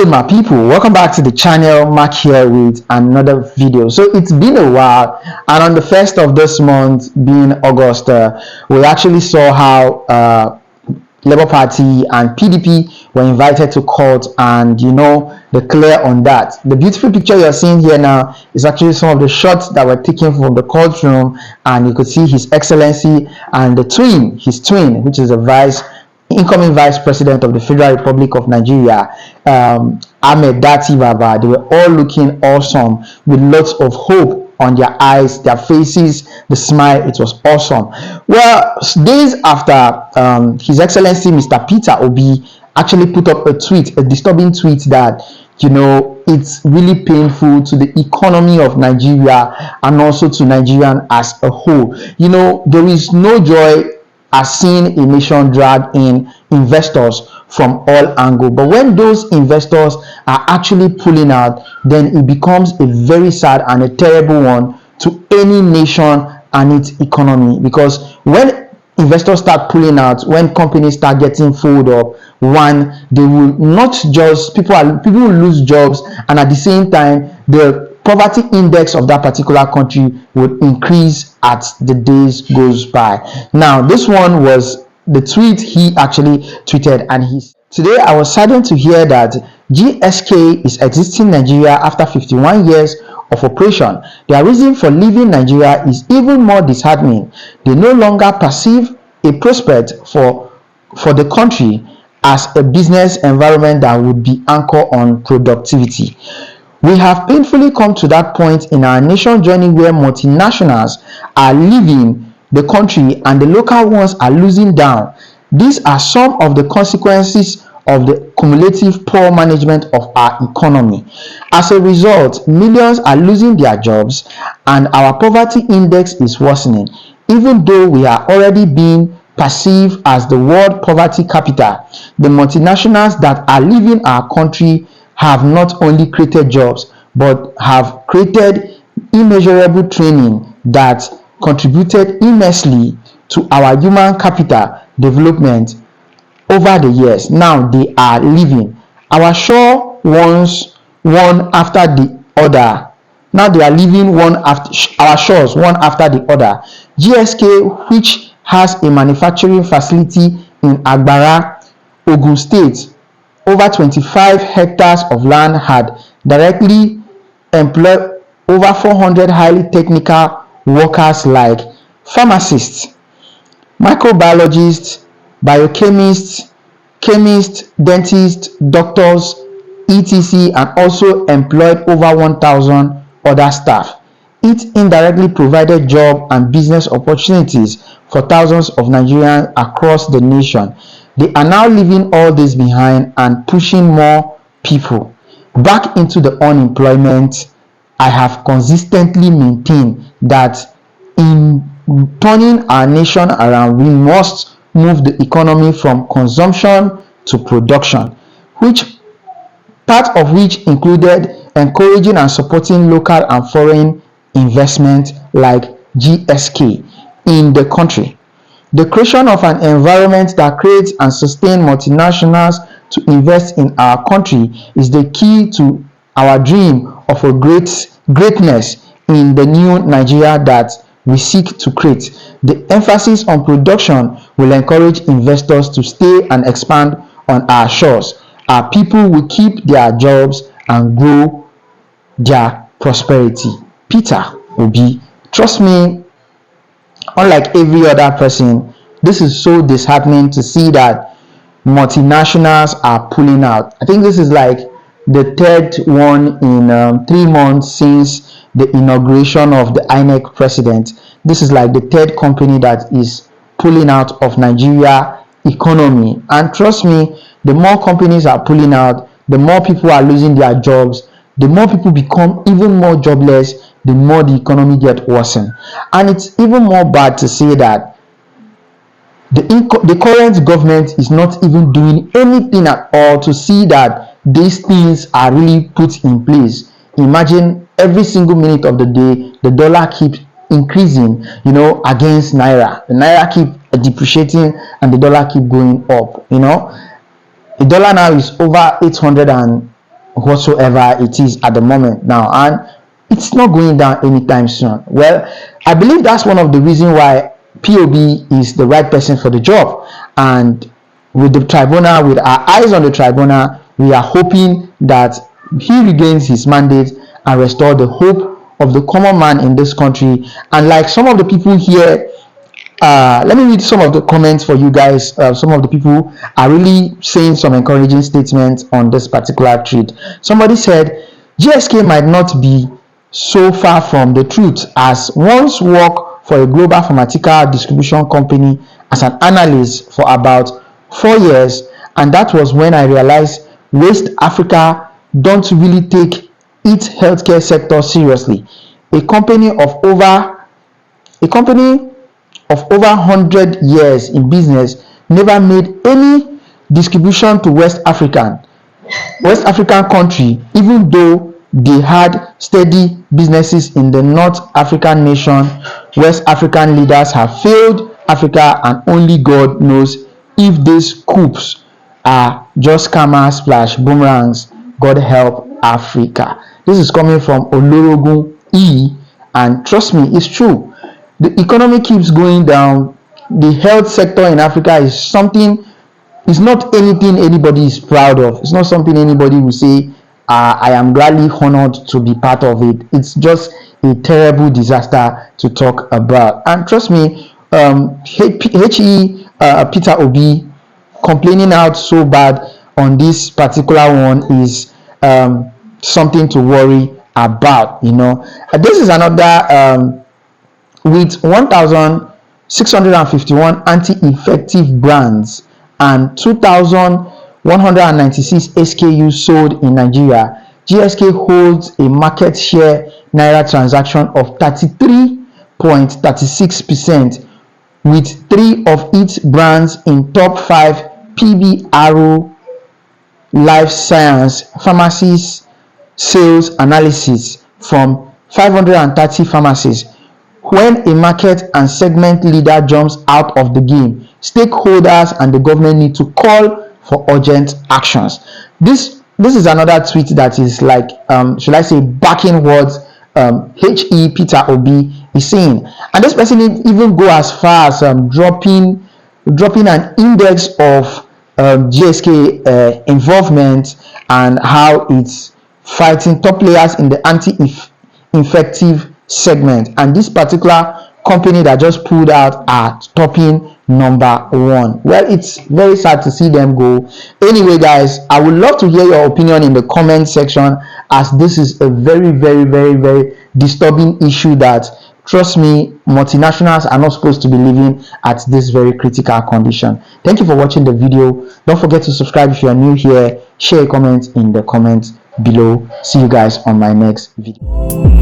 good, my people? Welcome back to the channel. Mark here with another video. So it's been a while, and on the 1st of this month, being August, we actually saw how Labour Party and PDP were invited to court, and they're clear on that. The beautiful picture you're seeing here now is actually some of the shots that were taken from the courtroom, and you could see His Excellency and his twin, which is a incoming Vice President of the Federal Republic of Nigeria, Ahmed Dati Baba. They were all looking awesome with lots of hope on their eyes, their faces, the smile. It was awesome. Well, days after His Excellency Mr. Peter Obi actually put up a disturbing tweet that it's really painful to the economy of Nigeria and also to Nigerian as a whole. There is no joy as seeing a nation drag in investors from all angles, but when those investors are actually pulling out, then it becomes a very sad and a terrible one to any nation and its economy. Because when investors start pulling out, when companies start getting fold up, they will not just people will lose jobs, and at the same time the poverty index of that particular country would increase as the days goes by. Now, this one was the tweet he actually tweeted, and today I was saddened to hear that GSK is exiting Nigeria after 51 years of operation. Their reason for leaving Nigeria is even more disheartening. They no longer perceive a prospect for the country as a business environment that would be anchored on productivity. We have painfully come to that point in our nation journey where multinationals are leaving the country and the local ones are losing down. These are some of the consequences of the cumulative poor management of our economy. As a result, millions are losing their jobs and our poverty index is worsening, even though we are already being perceived as the world poverty capital. The multinationals that are leaving our country have not only created jobs but have created immeasurable training that contributed immensely to our human capital development over the years. Now they are leaving. Our shore once one after the other. Now they are leaving our shores one after the other. GSK, which has a manufacturing facility in Agbara, Ogun State, over 25 hectares of land, had directly employed over 400 highly technical workers like pharmacists, microbiologists, biochemists, chemists, dentists, doctors, etc., and also employed over 1,000 other staff. It indirectly provided job and business opportunities for thousands of Nigerians across the nation. They are now leaving all this behind and pushing more people back into the unemployment. I have consistently maintained that in turning our nation around, we must move the economy from consumption to production, part of which included encouraging and supporting local and foreign investment like GSK in the country. The creation of an environment that creates and sustains multinationals to invest in our country is the key to our dream of a greatness in the new Nigeria that we seek to create. The emphasis on production will encourage investors to stay and expand on our shores. Our people will keep their jobs and grow their prosperity. Peter Obi. Trust me, unlike every other person, this is so disheartening to see that multinationals are pulling out. I think this is like the third one in 3 months since the inauguration of the INEC president. This is like the third company that is pulling out of Nigeria economy. And trust me, the more companies are pulling out, the more people are losing their jobs, the more people become even more jobless, the more the economy gets worsened. And it's even more bad to say that the current government is not even doing anything at all to see that these things are really put in place. Imagine every single minute of the day, the dollar keeps increasing, against naira. The naira keep depreciating and the dollar keep going up. The dollar now is over 800 and whatsoever it is at the moment now, and it's not going down anytime soon. Well, I believe that's one of the reasons why POB is the right person for the job. And with the tribunal, with our eyes on the tribunal, we are hoping that he regains his mandate and restore the hope of the common man in this country. And like some of the people here, let me read some of the comments for you guys. Some of the people are really saying some encouraging statements on this particular tweet. Somebody said GSK might not be so far from the truth, as once worked for a global pharmaceutical distribution company as an analyst for about 4 years, and that was when I realized West Africa don't really take its healthcare sector seriously. A company of over 100 years in business never made any distribution to West African country, even though they had steady businesses in the North African nation. West African leaders have failed Africa, and only God knows if these coups are just scammers / boomerangs. God help Africa. This is coming from Olorogun E, and trust me, it's true. The economy keeps going down. The health sector in Africa is something, it's not anything anybody is proud of. It's not something anybody will say, I am gladly honored to be part of it. It's just a terrible disaster to talk about. And trust me, Peter Obi complaining out so bad on this particular one is something to worry about. This is another with 1,651 anti-infective brands and 2,196 SKUs sold in Nigeria, GSK holds a market share Naira transaction of 33.36%, with 3 of its brands in top 5 PBRO life science pharmacies sales analysis from 530 pharmacies. When a market and segment leader jumps out of the game, stakeholders and the government need to call for urgent actions. This is another tweet that is like, should I say, backing what Peter Obi is saying. And this person even go as far as dropping an index of GSK involvement and how it's fighting top players in the anti-infective segment, and this particular company that just pulled out are topping number 1. Well, it's very sad to see them go. Anyway, guys, I would love to hear your opinion in the comment section, as this is a very, very, very, very disturbing issue that, trust me, multinationals are not supposed to be living at this very critical condition. Thank you for watching the video. Don't forget to subscribe if you are new here. Share a comment in the comments below. See you guys on my next video.